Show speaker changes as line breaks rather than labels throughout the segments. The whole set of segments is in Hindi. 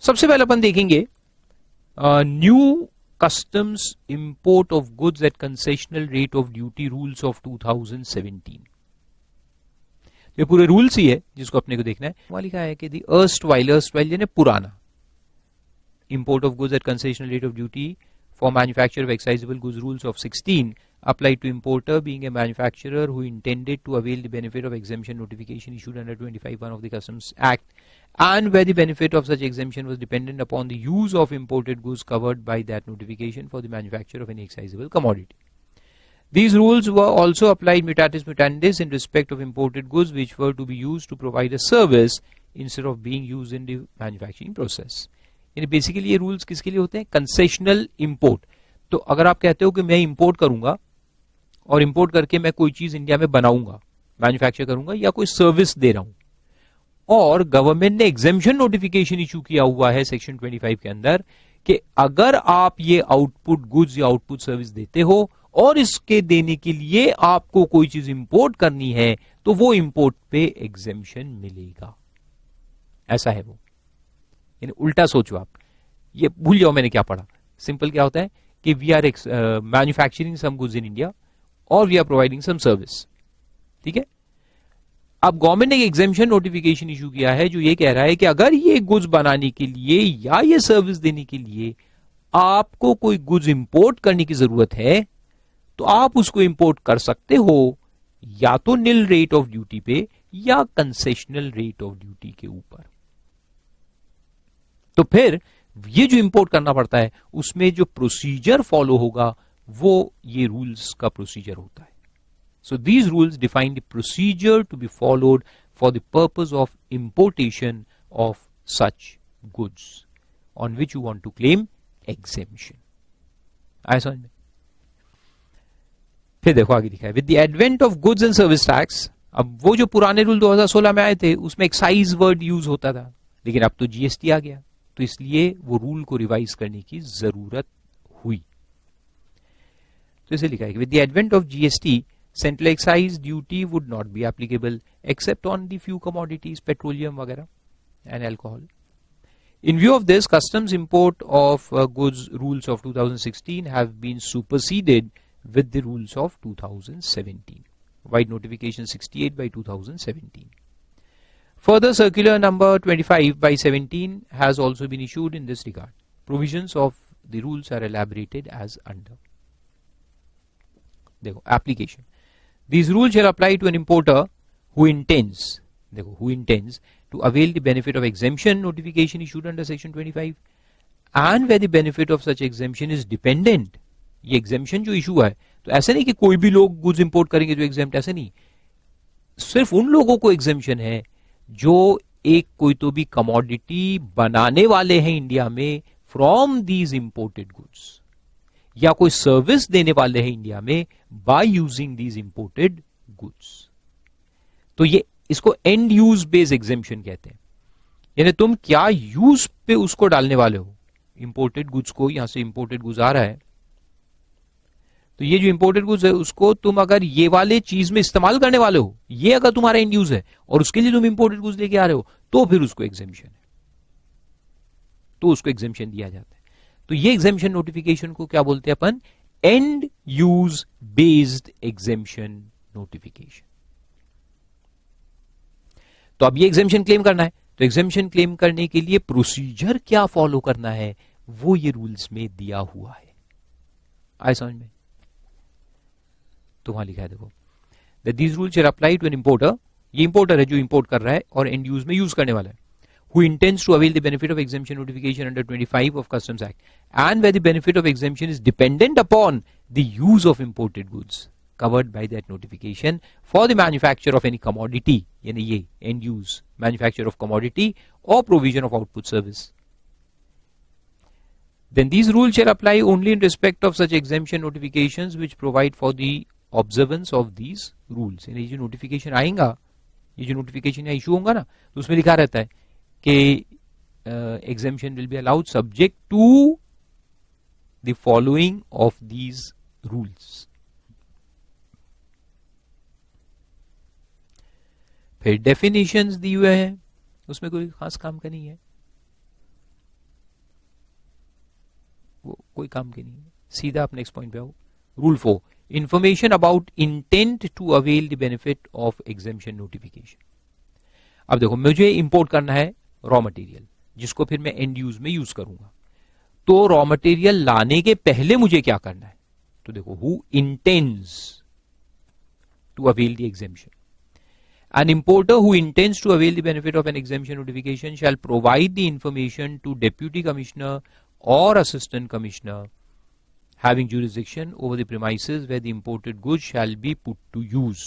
सबसे पहले अपन देखेंगे new customs import of goods at concessional rate of duty rules of 2017. ये पूरे रूल्स ही है जिसको अपने को देखना है। वहां लिखा है कि दी erstwhile यानी पुराना import of goods at concessional rate of duty for manufacture of excisable goods rules of 16 applied to importer being a manufacturer who intended to avail the benefit of exemption notification issued under 25(1) of the Customs Act, and where the benefit of such exemption was dependent upon the use of imported goods covered by that notification for the manufacture of any excisable commodity. These rules were also applied mutatis mutandis in respect of imported goods which were to be used to provide a service instead of being used in the manufacturing process. यानी बेसिकली ये रूल्स किसके लिए होते हैं? Concessional import. तो अगर आप कहते हो कि मैं इंपोर्ट करूंगा और इंपोर्ट करके मैं कोई चीज इंडिया में बनाऊंगा, मैन्युफैक्चर करूंगा या कोई सर्विस दे रहा हूं, और गवर्नमेंट ने एग्जेम्पशन नोटिफिकेशन इशू किया हुआ है सेक्शन 25 के अंदर कि अगर आप ये आउटपुट गुड्स या आउटपुट सर्विस देते हो और इसके देने के लिए आपको कोई चीज इंपोर्ट करनी है तो वो इंपोर्ट पे एग्जेम्पशन मिलेगा। ऐसा है वो। यानी उल्टा सोचो आप, ये भूल जाओ मैंने क्या पढ़ा। सिंपल क्या होता है कि we are manufacturing some goods in India और we are providing some service. ठीक है, अब गवर्नमेंट ने एग्जेम्पशन नोटिफिकेशन इशू किया है जो ये कह रहा है कि अगर ये गुड्स बनाने के लिए या ये सर्विस देने के लिए आपको कोई गुड्स इंपोर्ट करने की जरूरत है तो आप उसको इंपोर्ट कर सकते हो या तो निल रेट ऑफ ड्यूटी पे या कंसेशनल रेट ऑफ ड्यूटी के ऊपर। तो फिर ये जो इंपोर्ट करना पड़ता है उसमें जो प्रोसीजर फॉलो होगा वो ये रूल्स का प्रोसीजर होता है। So these rules define the procedure to be followed for the purpose of importation of such goods on which you want to claim exemption. आया समझ में? फिर देखो आगे लिखा है with the advent of goods and service tax। अब वो जो पुराने रूल 2016 में आए थे उसमें एक्साइज वर्ड यूज होता था, लेकिन अब तो जीएसटी आ गया तो इसलिए वो रूल को रिवाइज करने की जरूरत हुई। तो इसे लिखा है with the advent of GST central excise duty would not be applicable except on the few commodities, petroleum वगैरह and alcohol. In view of this, customs import of goods rules of 2016 have been superseded with the rules of 2017. Wide notification 68 by 2017. Further, circular number 25 by 17 has also been issued in this regard. Provisions of the rules are elaborated as under. देखो application. These rules shall apply to an importer who intends, देखो who intends to avail the benefit of exemption notification issued under section 25 and where the benefit of such exemption is dependent। ये exemption जो issue है तो ऐसे नहीं कि कोई भी लोग goods import करेंगे जो exempt, ऐसे नहीं, सिर्फ उन लोगों को exemption है जो एक कोई तो भी commodity बनाने वाले हैं इंडिया में from these imported goods या कोई सर्विस देने वाले हैं इंडिया में by using these imported goods. तो ये इसको एंड यूज बेस्ड एग्जेम्पशन कहते हैं। यानी तुम क्या यूज पे उसको डालने वाले हो, इंपोर्टेड गुड्स को, यहां से इंपोर्टेड गुड्स आ रहा है तो ये जो इंपोर्टेड गुड्स है उसको तुम अगर ये वाले चीज में इस्तेमाल करने वाले हो, ये अगर तुम्हारा एंड यूज है और उसके लिए तुम इंपोर्टेड गुड्स लेके आ रहे हो तो फिर उसको एग्जेम्पशन है, तो उसको एग्जेम्पशन दिया जाता है। तो ये एग्जेम्पशन नोटिफिकेशन को क्या बोलते हैं अपन? And use based exemption notification. तो अब ये एग्जेम्पशन क्लेम करना है तो एग्जेम्पशन क्लेम करने के लिए प्रोसीजर क्या फॉलो करना है वो ये रूल्स में दिया हुआ है। आए समझ में? तो वहां लिखा है देखो that these rules shall apply to an importer। ये इंपोर्टर है जो इंपोर्ट कर रहा है और एंड यूज में यूज करने वाला है, who intends to avail the benefit of exemption notification under 25 of Customs Act and where the benefit of exemption is dependent upon the use of imported goods covered by that notification for the manufacture of any commodity, यानी ये end use manufacture of commodity or provision of output service, then these rules shall apply only in respect of such exemption notifications which provide for the observance of these rules। यानी जो नोटिफिकेशन आएगा, ये जो नोटिफिकेशन या इशू होगा ना तो उसमें लिखा रहता है कि exemption will be allowed subject to the following of these rules। फिर definitions दी हुए हैं, उसमें कोई खास काम का नहीं है। कोई काम की नहीं है। सीधा आप नेक्स्ट पॉइंट पे आओ। Rule 4, information about intent to avail the benefit of exemption notification. अब देखो, मुझे इंपोर्ट करना है रॉ मटेरियल, जिसको फिर मैं एंड यूज में यूज करूंगा। तो रॉ मटेरियल लाने के पहले मुझे क्या करना है? तो देखो, who intends to avail the exemption. An importer who intends to avail the benefit of an exemption notification shall provide the information to Deputy Commissioner or Assistant Commissioner having jurisdiction over the premises where the imported goods shall be put to use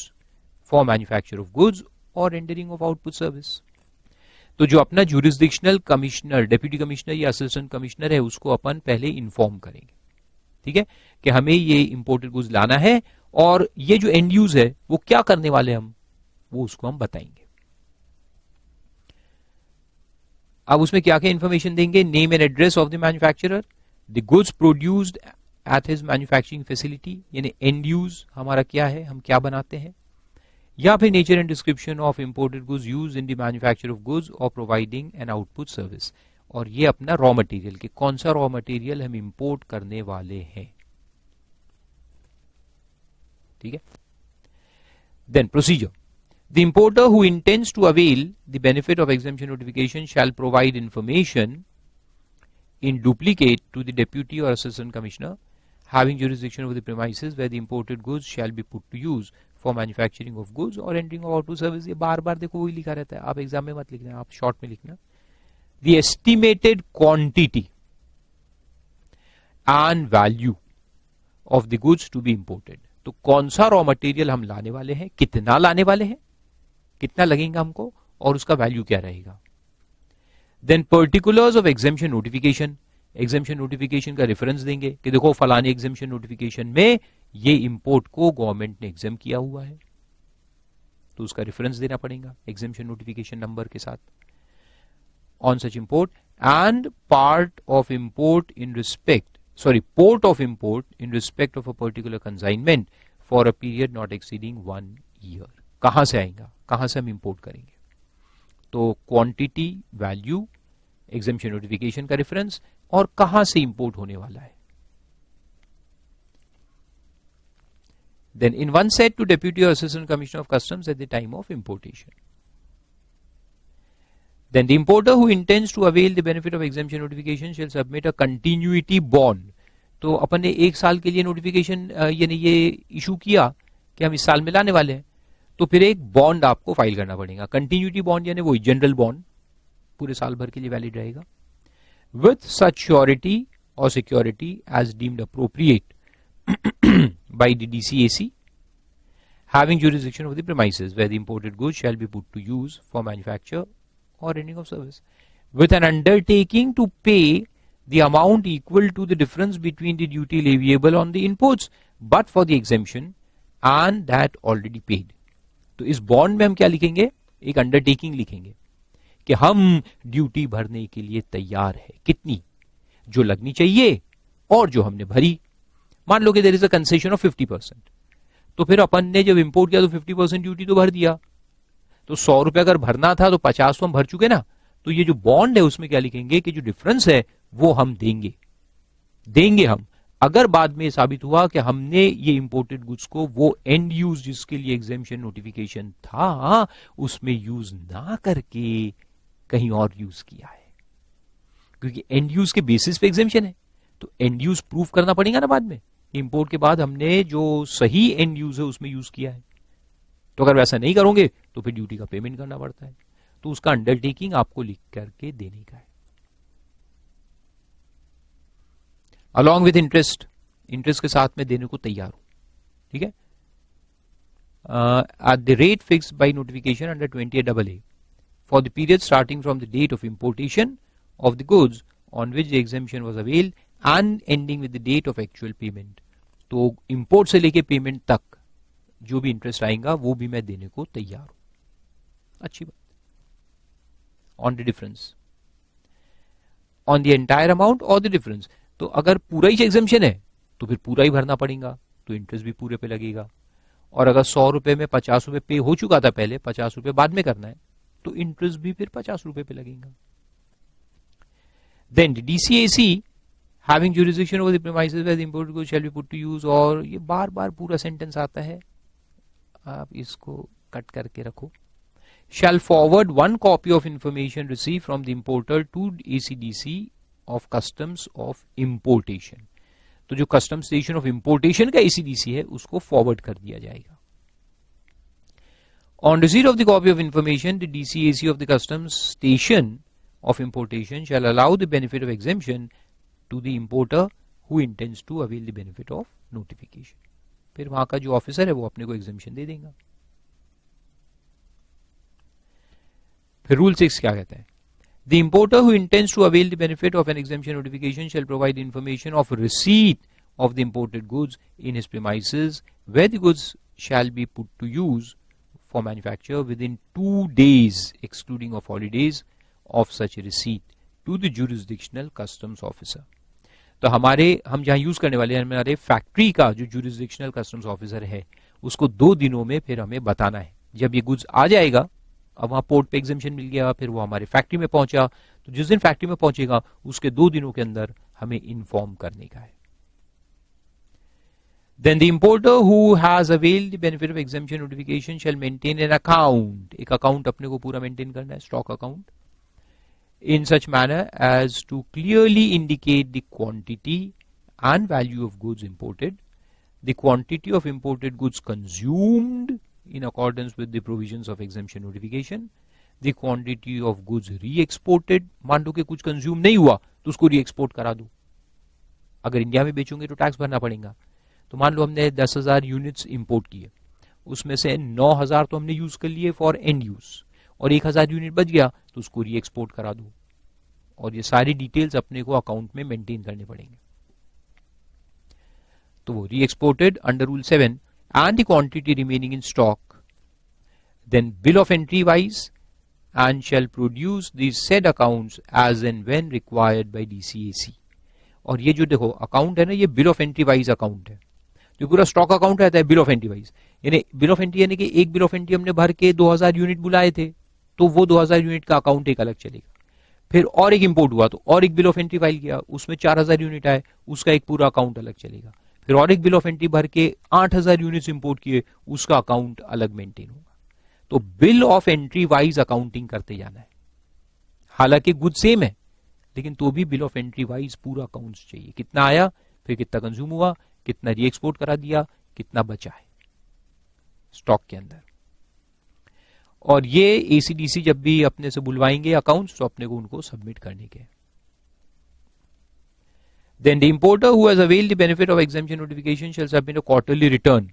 for manufacture of goods or rendering of output service. तो जो अपना jurisdictional commissioner, deputy commissioner या assistant commissioner है, उसको अपन पहले inform करेंगे, ठीक है, कि हमें ये imported goods लाना है और ये जो end use है वो क्या करने वाले हम, वो उसको हम बताएंगे। अब उसमें क्या क्या इंफॉर्मेशन देंगे? Name and address of the manufacturer, the goods produced at his manufacturing facility, यानी एंड यूज हमारा क्या है, हम क्या बनाते हैं, या फिर nature and description of imported goods use in the manufacture of goods और प्रोवाइडिंग एन आउटपुट सर्विस। और ये अपना रॉ मटेरियल, कि कौन सा रॉ मटेरियल हम इंपोर्ट करने वाले हैं, ठीक है। Then procedure, the importer who intends to avail the benefit of exemption notification shall provide information in duplicate to the deputy or assistant commissioner having jurisdiction over the premises where the imported goods shall be put to use for manufacturing of goods or entering of output service। ये बार बार देखो वही लिखा रहता है, आप एग्जाम में मत लिखना, आप शॉर्ट में लिखना। the estimated quantity and value of the goods to be imported। तो कौन सा रॉ मटेरियल हम लाने वाले हैं, कितना लाने वाले हैं, कितना लगेगा हमको, और उसका वैल्यू क्या रहेगा। Then particulars of exemption notification, exemption notification का रेफरेंस देंगे कि देखो फलाने एग्जेम्पशन नोटिफिकेशन में ये इंपोर्ट को गवर्नमेंट ने एग्जाम किया हुआ है, तो उसका रेफरेंस देना पड़ेगा एग्जेम्पशन नोटिफिकेशन नंबर के साथ। On such import and part of import in respect, sorry, port of import in respect of a particular consignment for a period not exceeding 1 year. कहां से आएगा, कहां से हम इंपोर्ट करेंगे? तो क्वांटिटी, वैल्यू, एग्जेम्पशन नोटिफिकेशन का रेफरेंस, और कहां से इंपोर्ट होने वाला है। Then in one set to deputy और assistant commissioner of customs at the time of importation. Then the importer who intends to avail the benefit of exemption notification shall submit a continuity bond. तो अपन ने 1 साल के लिए नोटिफिकेशन यानी ये इशू किया कि हम इस साल में लाने वाले हैं, तो फिर एक बॉन्ड आपको फाइल करना पड़ेगा। कंटिन्यूटी बॉन्ड यानी वही जनरल बॉन्ड, पूरे साल भर के लिए वैलिड रहेगा। With such surety or security as deemed appropriate by the DCAC having jurisdiction of the premises where the imported goods shall be put to use for manufacture or rendering of service, with an undertaking to pay the amount equal to the difference between the duty leviable on the inputs but for the exemption and that already paid. तो इस बॉन्ड में हम क्या लिखेंगे, एक अंडरटेकिंग लिखेंगे कि हम ड्यूटी भरने के लिए तैयार है, कितनी, जो लगनी चाहिए और जो हमने भरी। मान लो कि there is a concession of 50%, तो फिर अपन ने जब इंपोर्ट किया तो 50% ड्यूटी तो भर दिया, तो 100 रुपए अगर भरना था तो 50 तो हम भर चुके ना। तो ये जो बॉन्ड है उसमें क्या लिखेंगे कि जो डिफरेंस है वो हम देंगे हम, अगर बाद में साबित हुआ कि हमने ये इंपोर्टेड गुड्स को वो एंड यूज जिसके लिए एग्जेम्पशन नोटिफिकेशन था उसमें यूज ना करके कहीं और यूज किया है, क्योंकि एंड यूज के बेसिस पे एग्जेम्पशन है, तो एंड यूज प्रूफ करना पड़ेगा ना बाद में, इंपोर्ट के बाद हमने जो सही एंड यूज है उसमें यूज किया है। तो अगर वैसा नहीं करोगे तो फिर ड्यूटी का पेमेंट करना पड़ता है, तो उसका अंडरटेकिंग आपको लिख करके देने का है। अलॉन्ग विथ इंटरेस्ट, इंटरेस्ट के साथ में देने को तैयार हो, ठीक है। At the rate fixed by notification under 28AA for the period starting from the date of importation of the goods on which the exemption was availed and ending with the date of actual payment. तो इंपोर्ट से लेके पेमेंट तक जो भी इंटरेस्ट आएगा वो भी मैं देने को तैयार हूं। अच्छी बात। On the difference, on the entire amount और द डिफरेंस, तो अगर पूरा ही एग्जेम्पशन है तो फिर पूरा ही भरना पड़ेगा, तो इंटरेस्ट भी पूरे पे लगेगा। और अगर 100 रुपए में 50 रुपए पे हो चुका था पहले, 50 रुपए बाद में करना है, तो इंटरेस्ट भी फिर 50 रुपए पे लगेगा। Then DCAC having jurisdiction over the premises where the imported goods shall be put to use, और ये बार बार पूरा सेंटेंस आता है, आप इसको कट करके रखो. Shall forward one copy of information received from the importer to ACDC of customs of importation. तो जो कस्टम स्टेशन ऑफ इंपोर्टेशन का ACDC है उसको फॉरवर्ड कर दिया जाएगा. On receipt of the copy of information, the DCAC of the customs station of importation shall allow the benefit of exemption to the importer who intends to avail the benefit of notification. फिर वहां का जो ऑफिसर है वो अपने को एग्जेम्पशन दे देगा. फिर रूल 6 क्या कहता है? The importer who intends to avail the benefit of an exemption notification shall provide information of receipt of the imported goods in his premises where the goods shall be put to use for manufacture within 2 days excluding of holidays of such receipt to the jurisdictional customs officer. तो हम जहां यूज करने वाले हैं, हमारे फैक्ट्री का जो jurisdictional customs officer है उसको 2 दिनों में फिर हमें बताना है. जब ये गुड्स आ जाएगा, अब वहां पोर्ट पे एग्जेम्पशन मिल गया, फिर वो हमारे फैक्ट्री में पहुंचा, तो जिस दिन फैक्ट्री में पहुंचेगा उसके 2 दिनों के अंदर हमें इन्फॉर्म करने का है. Then the importer who has availed the benefit of exemption notification shall maintain an account. एक अकाउंट अपने को पूरा मेंटेन करना है, stock account, in such manner as to clearly indicate the quantity and value of goods imported, the quantity of imported goods consumed in accordance with the provisions of exemption notification, the quantity of goods re-exported. मान लो कि कुछ कंज्यूम नहीं हुआ तो उसको री-एक्सपोर्ट करा दो. अगर इंडिया में बेचोगे तो टैक्स भरना पड़ेगा. तो मान लो हमने 10,000 यूनिट्स इंपोर्ट किए, उसमें से 9,000 तो हमने यूज कर लिए फॉर एंड यूज, और 1,000 यूनिट बच गया तो उसको री-एक्सपोर्ट करा दो. और ये सारी डिटेल्स अपने को अकाउंट में मेंटेन करने पड़ेंगे. तो वो री-एक्सपोर्टेड under rule 7 and the quantity remaining in stock, then bill of entry wise, and shall produce these said accounts as and when required by DCAC. और ये जो देखो अकाउंट है ना, ये bill of entry wise account है. जो पूरा स्टॉक अकाउंट रहता है बिल ऑफ एंट्री वाइज, यानी बिल ऑफ एंट्री यानी कि एक बिल ऑफ एंट्री हमने भर के 2,000 यूनिट बुलाए थे, तो वो 2,000 यूनिट का अकाउंट एक अलग चलेगा. फिर और एक इंपोर्ट हुआ तो और एक बिल ऑफ एंट्री फाइल किया, उसमें 4,000 यूनिट आए, उसका एक पूरा अकाउंट अलग चलेगा. फिर और एक बिल ऑफ एंट्री भर के 8,000 यूनिट्स इंपोर्ट किए, उसका अकाउंट अलग मेंटेन होगा. तो bill of entry wise accounting करते जाना है. हालांकि गुड सेम है, लेकिन तो भी बिल ऑफ एंट्री वाइज पूरा अकाउंट्स चाहिए. कितना आया, फिर कितना कंज्यूम हुआ, कितना री एक्सपोर्ट करा दिया, कितना बचा है स्टॉक के अंदर. और ये एसीडीसी जब भी अपने से बुलवाएंगे अकाउंट्स, तो अपने को उनको सबमिट करने के. Then the importer who has availed the benefit of exemption notification shall submit a quarterly return.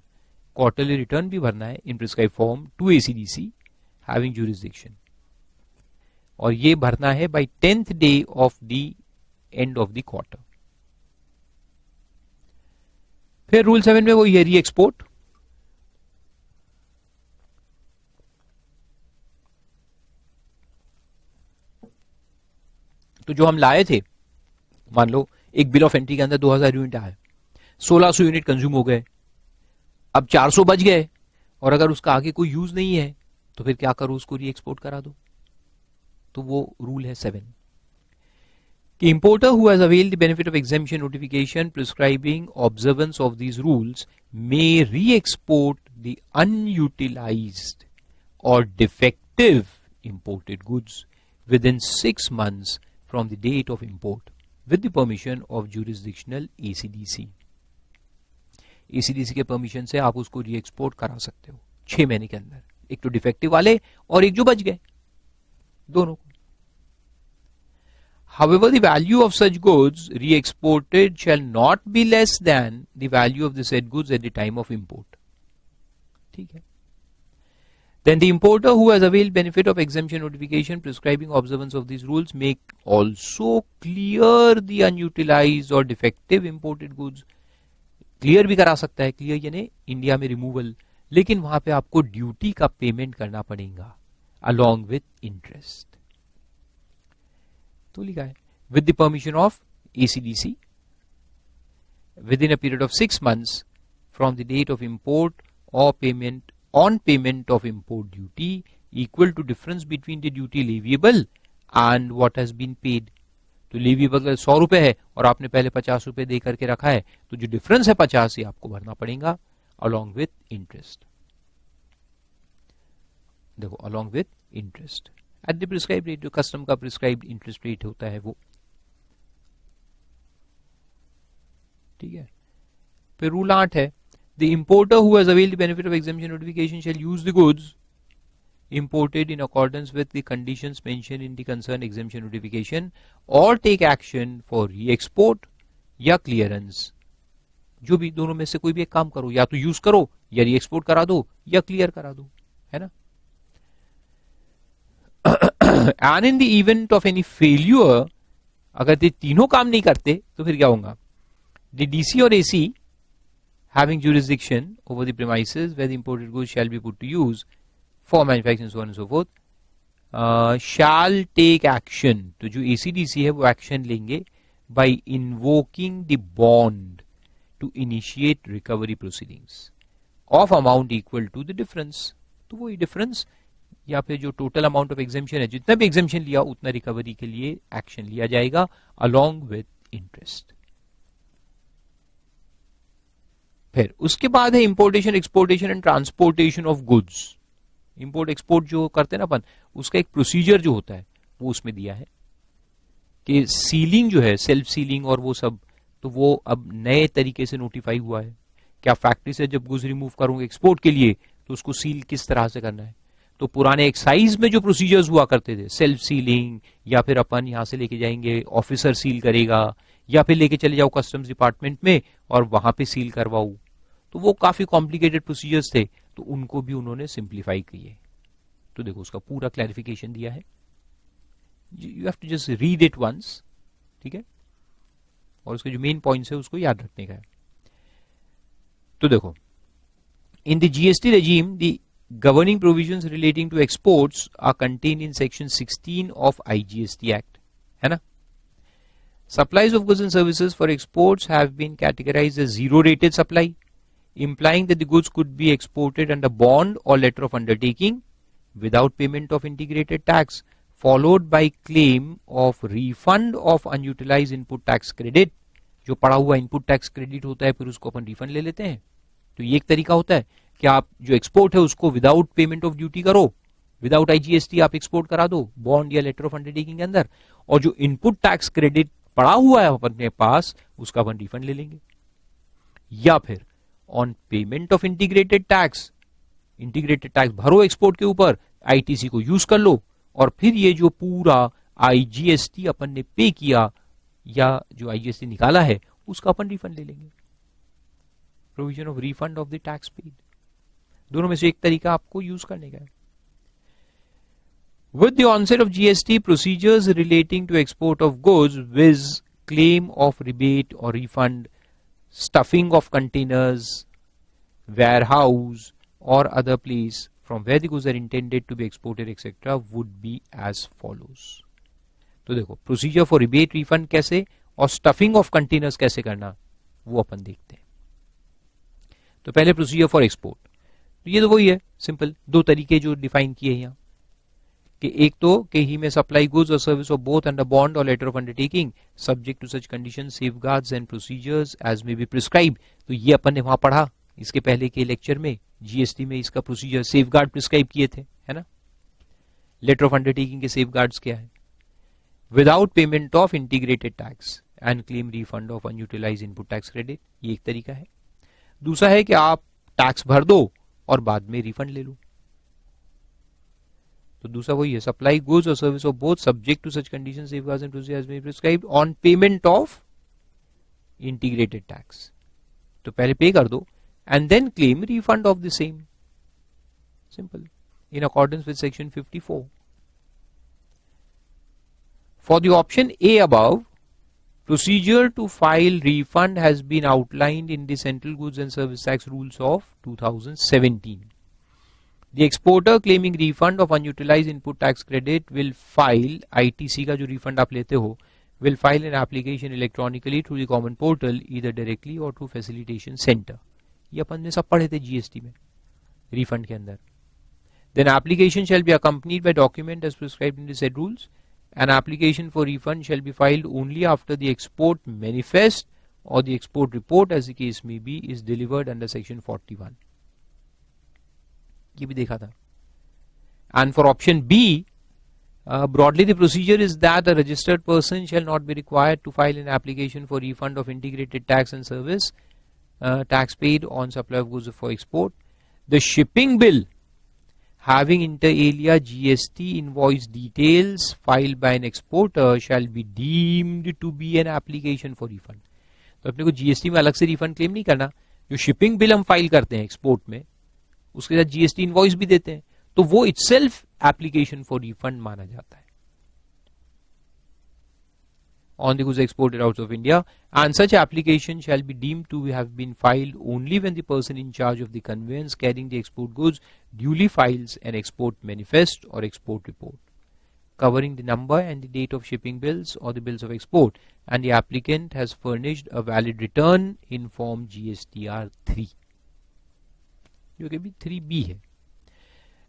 Quarterly return भी भरना है in prescribed form to ACDC having jurisdiction. और ये भरना है by 10th day of the end of the quarter. फिर रूल 7 में वो ये री एक्सपोर्ट. तो जो हम लाए थे, मान लो एक बिल ऑफ एंट्री के अंदर 2,000 यूनिट आए, 1,600 यूनिट कंज्यूम हो गए, अब 400 बच गए, और अगर उसका आगे कोई यूज नहीं है तो फिर क्या करो, उसको री एक्सपोर्ट करा दो. तो वो रूल है 7 कि importer who has availed the benefit of exemption notification prescribing observance of these rules may re export the unutilised or defective imported goods within 6 months from the date of import with the permission of jurisdictional ACDC. ACDC के परमिशन से आप उसको री एक्सपोर्ट करा सकते हो 6 महीने के अंदर, एक तो डिफेक्टिव वाले और एक जो बच गए, दोनों को. However, the value of such goods re-exported shall not be less than the value of the said goods at the time of import. ठीक है. Then the importer who has availed benefit of exemption notification prescribing observance of these rules may also clear the unutilized or defective imported goods. Clear भी करा सकता है, क्लियर यानी इंडिया में रिमूवल, लेकिन वहां पे आपको ड्यूटी का पेमेंट करना पड़ेगा along with interest. तो लिखा है with the permission of ACDC within a period of 6 months from the date of import or payment on payment of import duty equal to difference between the duty leviable and what has been paid. तो लीवी बदले 100 रुपए है और आपने पहले 50 रुपए दे करके रखा है, तो जो डिफरेंस है 50 ये आपको भरना पड़ेगा अलॉन्ग विथ इंटरेस्ट। देखो along with interest at the prescribed rate, जो कस्टम का प्रिस्क्राइब्ड इंटरेस्ट रेट होता है वो। ठीक है, फिर रूल 8 है, the importer who has availed the benefit of exemption notification shall use the goods imported in accordance with the conditions mentioned in the concerned exemption notification or take action for re-export या clearance। जो भी दोनों में से कोई भी एक काम करो, या तो यूज करो या री-एक्सपोर्ट करा दो या क्लियर करा दो, है ना। And in the event of any failure, अगर ये तीनों काम नहीं करते तो फिर क्या होगा, the DC or AC having jurisdiction over the premises where the imported goods shall be put to use for manufacturing so on and so forth shall take action। तो जो ACDC है वो एक्शन लेंगे by invoking the bond to initiate recovery proceedings of amount equal to the difference। तो वही डिफरेंस या फिर जो टोटल अमाउंट ऑफ एग्जेम्पशन है, जितना भी एग्जेम्पशन लिया उतना रिकवरी के लिए एक्शन लिया जाएगा अलोंग विथ इंटरेस्ट। फिर उसके बाद है importation, exportation and transportation of goods. Import export जो करते हैं ना अपन, उसका एक प्रोसीजर जो होता है वो उसमें दिया है कि सीलिंग जो है, सेल्फ सीलिंग और वो सब, तो वो अब नए तरीके से नोटिफाई हुआ है। क्या फैक्ट्री से जब गुड्स रिमूव करूंगा एक्सपोर्ट के लिए तो उसको सील किस तरह से करना है। तो पुराने एक्साइज में जो प्रोसीजर्स हुआ करते थे, सेल्फ सीलिंग, या फिर अपन यहां से लेके जाएंगे ऑफिसर सील करेगा, या फिर लेके चले जाओ कस्टम्स डिपार्टमेंट में और वहां पे सील करवाओ, तो वो काफी कॉम्प्लिकेटेड प्रोसीजर्स थे, तो उनको भी उन्होंने सिंप्लीफाई किए। तो देखो उसका पूरा क्लैरिफिकेशन दिया है, you have to just read it once, ठीक है, और उसके जो मेन पॉइंट्स है उसको याद रखने का है। तो देखो in the GST regime the governing provisions relating to exports are contained in section 16 of IGST Act, है ना। Supplies of goods and services for exports have been categorized as zero rated supply, implying that the goods could be exported under bond or letter of undertaking without payment of integrated tax, followed by claim of refund of unutilized input tax credit। जो पड़ा हुआ input tax credit होता है फिर उसको अपन refund ले लेते हैं। तो ये एक तरीका होता है कि आप जो एक्सपोर्ट है उसको विदाउट पेमेंट ऑफ ड्यूटी करो, विदाउट आईजीएसटी आप एक्सपोर्ट करा दो बॉन्ड या लेटर ऑफ अंडरटेकिंग के अंदर, और जो इनपुट टैक्स क्रेडिट पड़ा हुआ है अपने पास उसका अपन रिफंड ले लेंगे। या फिर on payment of integrated tax भरो एक्सपोर्ट के ऊपर, आईटीसी को यूज कर लो, और फिर ये जो पूरा आईजीएसटी अपन ने पे किया या जो आईजीएसटी निकाला है उसका अपन रिफंड ले लेंगे। Provision of refund of the tax paid, दोनों में से एक तरीका आपको यूज करने का है। With the onset of GST, procedures relating to export of goods with claim of rebate or refund, stuffing of containers, warehouse or other place from where the goods are intended to be exported etc. would be as follows। तो देखो प्रोसीजर फॉर रिबेट रिफंड कैसे और स्टफिंग ऑफ कंटेनर्स कैसे करना वो अपन देखते हैं। तो पहले प्रोसीजर फॉर एक्सपोर्ट, तो ये तो वही है सिंपल, दो तरीके जो डिफाइन किए हैं यहाँ कि एक तो कि ही में सप्लाई गुड्स और service of both under bond और letter of undertaking subject to such condition safeguards and procedures as may be prescribe. तो ये अपन ने वहां पढ़ा इसके पहले के लेक्चर में, जीएसटी में इसका प्रोसीजर सेफगार्ड प्रिस्क्राइब किए थे, है ना। लेटर ऑफ अंडरटेकिंग के सेफगार्ड्स क्या है, without payment of integrated tax and claim refund of unutilised input tax credit, ये एक तरीका है। दूसरा है कि आप टैक्स भर दो और बाद में रिफंड ले लो, तो दूसरा वही है सप्लाई गुड्स और service of both subject to such conditions safeguards and procedures as may be prescribed on payment of integrated tax. तो पहले पे कर दो and then claim refund of the same, simple, in accordance with section 54। For the option A above, procedure to file refund has been outlined in the Central Goods and Service Tax Rules of 2017. The exporter claiming refund of unutilized input tax credit will file, ITC का जो refund आप लेते हो, will file an application electronically through the common portal either directly or through facilitation center। ये अपन ने सब पढ़े थे जीएसटी में refund के अंदर। Then application shall be accompanied by document as prescribed in the said rules an application for refund shall be filed only after the export manifest or the export report, as the case may be, is delivered under section 41. ये भी देखा था. And for option B, broadly the procedure is that a registered person shall not be required to file an application for refund of integrated tax and service tax paid on supply of goods for export. The shipping bill having inter alia GST invoice details filed by an exporter shall be deemed to be an application for refund. तो अपने को GST में अलग से refund claim नहीं करना. जो shipping bill हम फाइल करते हैं export में, उसके साथ GST invoice भी देते हैं, तो वो itself application for refund माना जाता है on the goods exported out of India, and such application shall be deemed to have been filed only when the person in charge of the conveyance carrying the export goods duly files an export manifest or export report covering the number and the date of shipping bills or the bills of export, and the applicant has furnished a valid return in form GSTR 3, जो कि भी 3B है.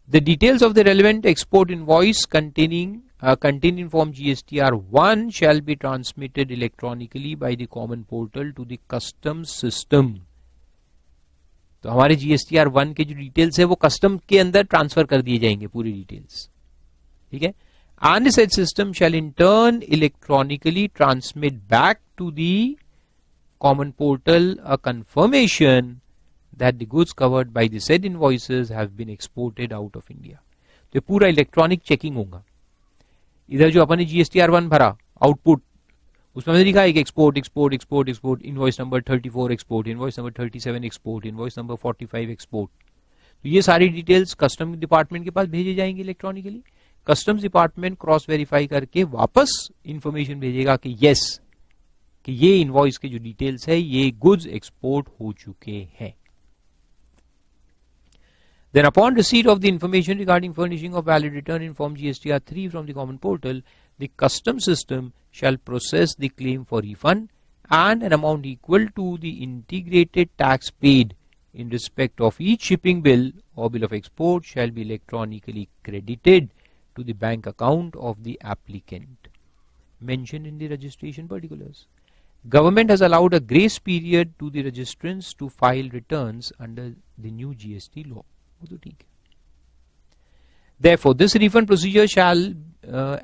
The details of the relevant export invoice contained in form GSTR 1 shall be transmitted electronically by the common portal to the customs system. तो हमारे GSTR 1 के जो डिटेल्स है वो कस्टम के अंदर ट्रांसफर कर दिए जाएंगे पूरी डिटेल्स. ठीक है. And said system shall in turn electronically transmit back to the common portal a confirmation that the goods covered by the said invoices have been exported out of India. तो पूरा इलेक्ट्रॉनिक चेकिंग होगा. इधर जो अपन ने GSTR 1 भरा आउटपुट, उसमें हमने लिखा है कि export export export export, invoice number 34 export, invoice number 37 export, invoice number 45 export. तो ये सारी डिटेल्स कस्टम डिपार्टमेंट के पास भेजे जाएंगे electronically. Customs department cross verify करके वापस इंफॉर्मेशन भेजेगा कि यस, कि ये इनवॉइस के जो डिटेल्स है ये गुड्स एक्सपोर्ट हो चुके हैं. Then upon receipt of the information regarding furnishing of valid return in form GSTR 3 from the common portal, the custom system shall process the claim for refund, and an amount equal to the integrated tax paid in respect of each shipping bill or bill of export shall be electronically credited to the bank account of the applicant mentioned in the registration particulars. Government has allowed a grace period to the registrants to file returns under the new GST law. वो तो ठीक है. Therefore, this refund procedure shall,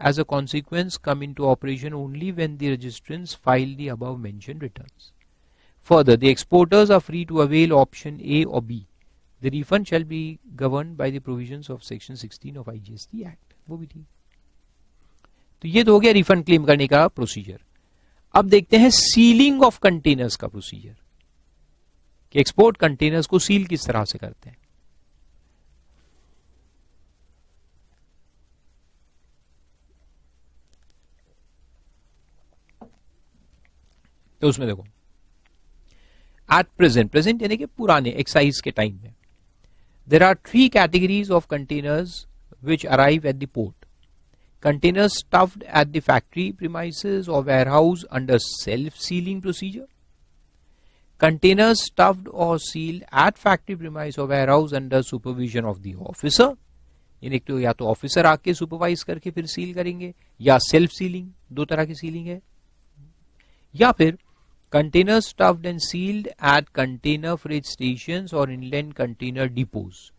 as a consequence, come into operation only when the registrants file the above mentioned returns. Further, the exporters are free to avail option A or B. The refund shall be governed by the provisions of section 16 of IGST Act. वो भी ठीक. तो ये तो हो गया रिफंड क्लेम करने का प्रोसीजर. अब देखते हैं सीलिंग ऑफ कंटेनर्स का प्रोसीजर, कि एक्सपोर्ट कंटेनर्स को सील किस तरह से करते हैं. तो उसमें देखो, एट प्रेजेंट यानी कि पुराने एक्साइज के टाइम में, there are 3 categories of containers which arrive at the port. Containers stuffed at the factory premises or warehouse under self-sealing procedure. Containers stuffed or sealed at factory premise or warehouse under supervision of the officer. यानी तो या तो ऑफिसर आके सुपरवाइज करके फिर सील करेंगे, या सेल्फ सीलिंग, 2 तरह की सीलिंग है. या फिर containers stuffed and sealed at container freight stations or inland container depots.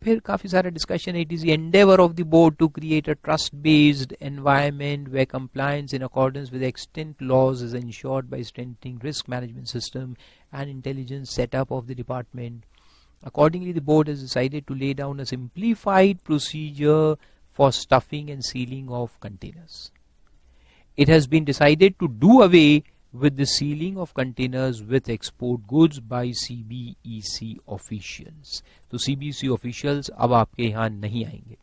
फिर काफी सारा डिस्कशन है. It is the endeavour of the board to create a trust based environment where compliance in accordance with extant laws is ensured by strengthening risk management system and intelligence setup of the department. Accordingly, the board has decided to lay down a simplified procedure for stuffing and sealing of containers. It has been decided to do away with the sealing of containers with export goods by CBEC officials. तो CBEC officials अब आपके यहाँ नहीं आएंगे.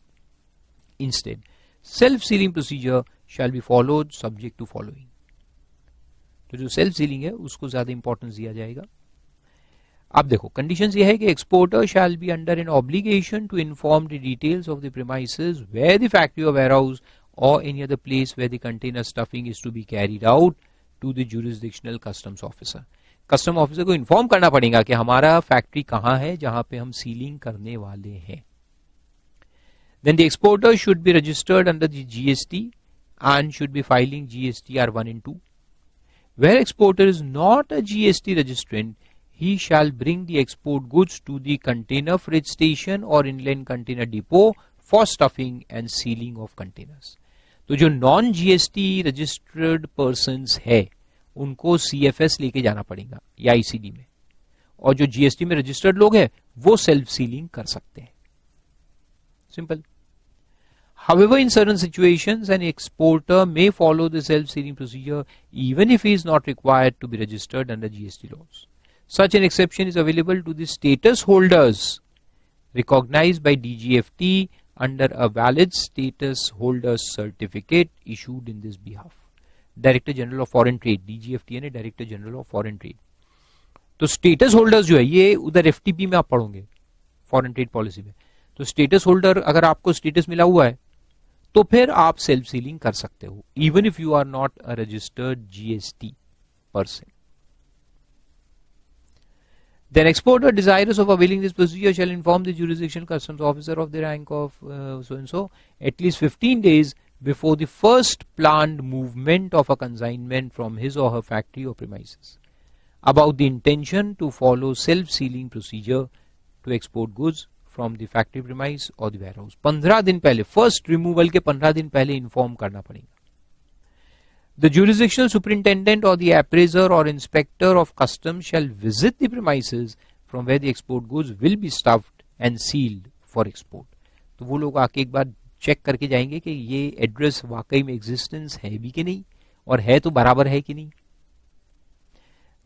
Instead, self-sealing procedure shall be followed subject to following. तो जो self sealing है उसको ज्यादा इंपॉर्टेंस दिया जाएगा. अब देखो, कंडीशंस ये है कि exporter shall be under an obligation to inform the details of the premises where the factory और वेयरहाउस और any other place where the container stuffing is to be carried out to the jurisdictional customs officer. Custom officer को इन्फॉर्म करना पड़ेगा कि हमारा फैक्ट्री कहां है जहां पे हम सीलिंग करने वाले हैं. Then the exporter should be registered under the GST and should be filing GSTR 1 and 2. Where exporter is not a GST registrant, he shall bring the export goods to the container freight station or inland container depot for stuffing and sealing of containers. तो जो नॉन जीएसटी रजिस्टर्ड पर्सन्स है उनको सीएफएस लेके जाना पड़ेगा या आईसीडी में, और जो जीएसटी में रजिस्टर्ड लोग हैं वो सेल्फ सीलिंग कर सकते हैं. Simple. However, in certain situations, an exporter may follow the self-sealing procedure even if he is not required to be registered under GST laws. Such an exception is available to the status holders recognized by DGFT under a valid status holders certificate issued in this behalf. Director General of Foreign Trade, DGFT यानी Director General of Foreign Trade. तो स्टेटस होल्डर्स जो है ये उधर एफटीपी में आप पढ़ोगे, फॉरेन ट्रेड पॉलिसी में. तो स्टेटस होल्डर अगर आपको स्टेटस मिला हुआ है तो फिर आप सेल्फ सीलिंग कर सकते हो even if you are not a registered GST person. Then exporter desirous of availing this procedure shall inform the jurisdictional customs officer of the rank of so and so at least 15 days before the first planned movement of a consignment from his or her factory or premises about the intention to follow self-sealing procedure to export goods from the factory premise or the warehouse. 15 दिन पहले, फर्स्ट रिमूवल के 15 दिन पहले इन्फॉर्म करना पड़ेगा. The jurisdictional superintendent or the appraiser or inspector of customs shall visit the premises from where the export goods will be stuffed and sealed for export. तो वो लोग आके एक बार चेक करके जाएंगे कि ये एड्रेस वाकई में एग्जिस्टेंस है भी कि नहीं, और है तो बराबर है कि नहीं.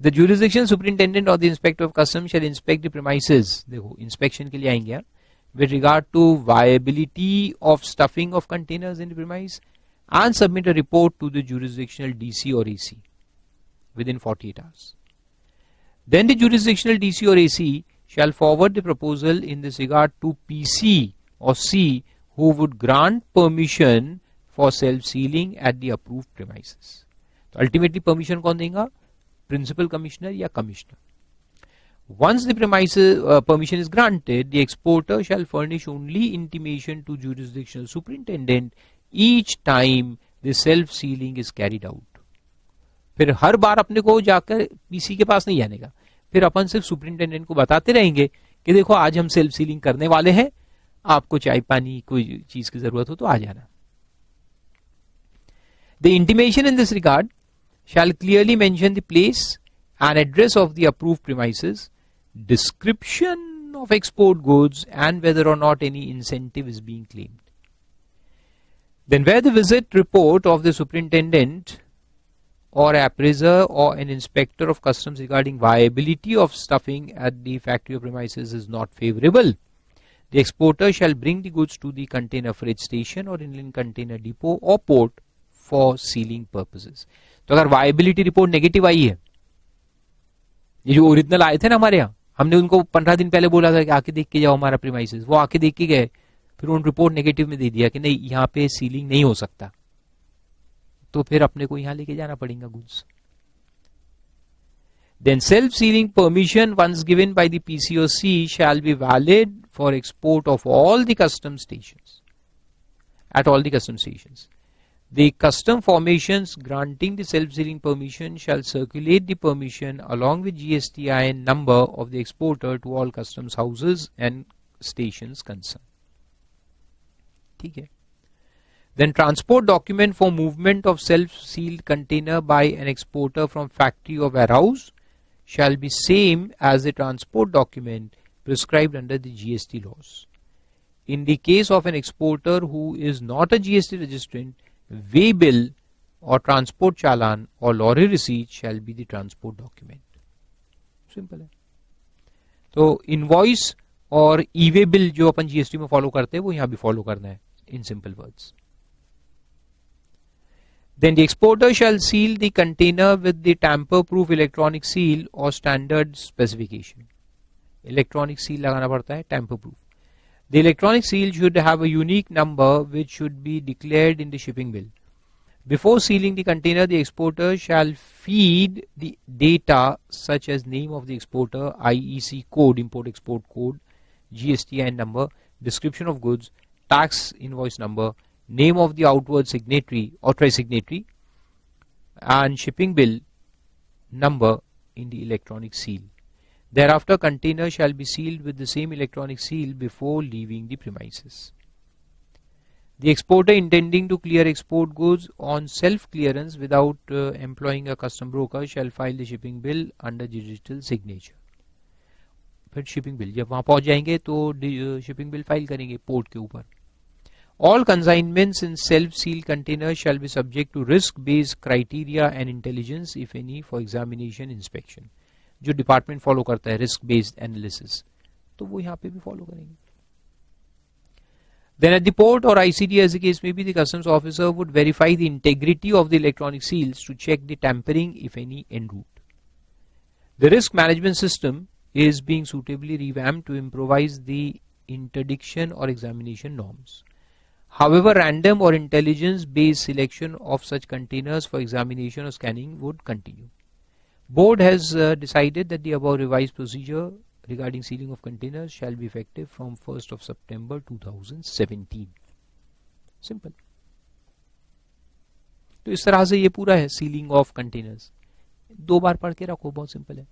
The jurisdictional superintendent or the inspector of customs shall inspect the premises. देखो inspection के लिए आएंगे with regard to viability of stuffing of containers in the premise and submit a report to the jurisdictional DC or AC within 48 hours. Then the jurisdictional DC or AC shall forward the proposal in this regard to PC or C who would grant permission for self-sealing at the approved premises. तो ultimately permission कौन देगा? Principal Commissioner या Commissioner. Once the premises permission is granted, the exporter shall furnish only intimation to jurisdictional superintendent each time the self-sealing is carried out. फिर हर बार अपने को जाकर पीसी के पास नहीं जाने का, फिर अपन सिर्फ सुपरिंटेंडेंट को बताते रहेंगे कि देखो आज हम सेल्फ सीलिंग करने वाले हैं, आपको चाय पानी कोई चीज की जरूरत हो तो आ जाना. The intimation in this regard shall clearly mention the place and address of the approved premises, description of export goods, and whether or not any incentive is being claimed. Then where the visit report of the superintendent or appraiser or an inspector of customs regarding viability of stuffing at the factory or premises is not favorable, the exporter shall bring the goods to the container freight station or inland container depot or port for sealing purposes. तो अगर वायबिलिटी रिपोर्ट नेगेटिव आई है, ये जो ओरिजिनल आए थे ना हमारे यहाँ, हमने उनको 15 दिन पहले बोला था कि आके देख के जाओ हमारा प्रीमाइसेस, वो आके देख के गए, फिर उन रिपोर्ट नेगेटिव में दे दिया कि नहीं यहाँ पे सीलिंग नहीं हो सकता, तो फिर अपने को यहाँ लेके जाना पड़ेगा goods. Then self-sealing permission once given by the PCOC shall be valid for export of all the custom stations, at all the custom stations. The custom formations granting the self-sealing permission shall circulate the permission along with GSTIN number of the exporter to all customs houses and stations concerned. ठीक है. Then transport document for movement of self-sealed container by an exporter from factory or warehouse shall be same as the transport document prescribed under the GST laws. In the case of an exporter who is not a GST registrant, way bill or transport challan or lorry receipt shall be the transport document. Simple है. तो इनवॉइस और ई-वे बिल जो अपन जीएसटी में फॉलो करते हैं वो यहां भी फॉलो करना है in simple words. Then the exporter shall seal the container with the tamper-proof electronic seal or standard specification. Electronic seal लगाना पड़ता है, tamper-proof. The electronic seal should have a unique number which should be declared in the shipping bill. Before sealing the container, the exporter shall feed the data such as name of the exporter, IEC code, import-export code, GSTIN number, description of goods, tax invoice number, name of the outward signatory, authorized signatory, and shipping bill number in the electronic seal. Thereafter, container shall be sealed with the same electronic seal before leaving the premises. The exporter intending to clear export goods on self-clearance without employing a custom broker shall file the shipping bill under digital signature. फिर शिपिंग बिल जब वहां पहुंच जाएंगे तो शिपिंग बिल फाइल करेंगे पोर्ट के ऊपर. All consignments in self-sealed containers shall be subject to risk-based criteria and intelligence, if any, for examination inspection. जो डिपार्टमेंट फॉलो करता है रिस्क बेस्ड एनालिसिस, तो वो यहाँ पे भी फॉलो करेंगे. Then at the port or ICD, as the case may be, the customs officer would verify the integrity of the electronic seals to check the tampering, if any, en route. The risk management system is being suitably revamped to improvise the interdiction or examination norms. However, random or intelligence-based selection of such containers for examination or scanning would continue. Board has decided that the above revised procedure regarding sealing of containers shall be effective from 1st of September 2017. Simple. तो इस तरह से ये पूरा है सीलिंग ऑफ कंटेनर्स. 2 बार पढ़ के रखो, बहुत सिंपल है.